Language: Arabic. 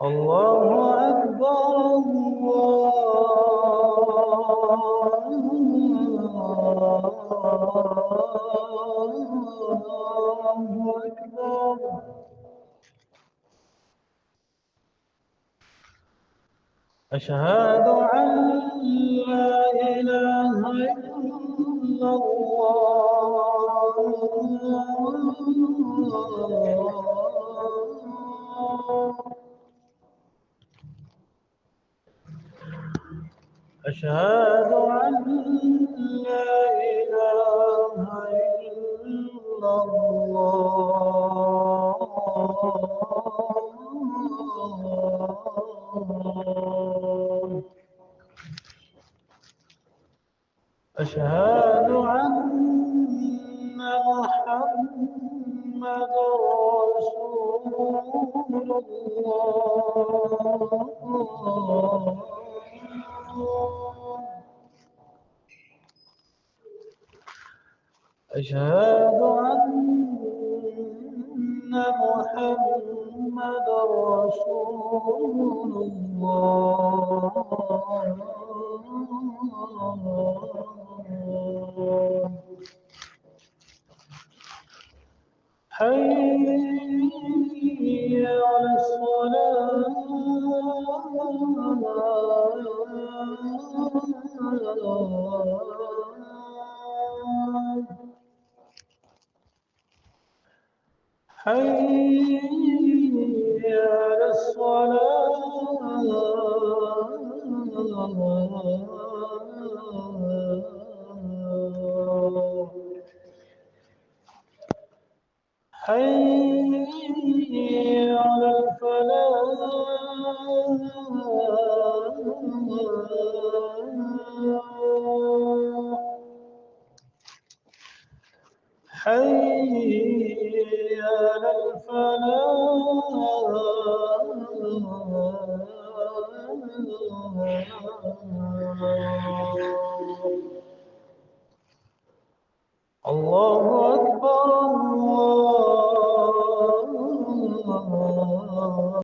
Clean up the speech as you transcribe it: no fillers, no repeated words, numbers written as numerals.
الله أكبر الله أكبر. أشهد أن لا إله إلا الله أشهد أن لا إله إلا الله أشهد أن محمدا رسول الله أشهد أن محمدا رسول الله. حي على الصلاة حي على الصلاة حي على الفلاح حي على الفلاح. الله أكبر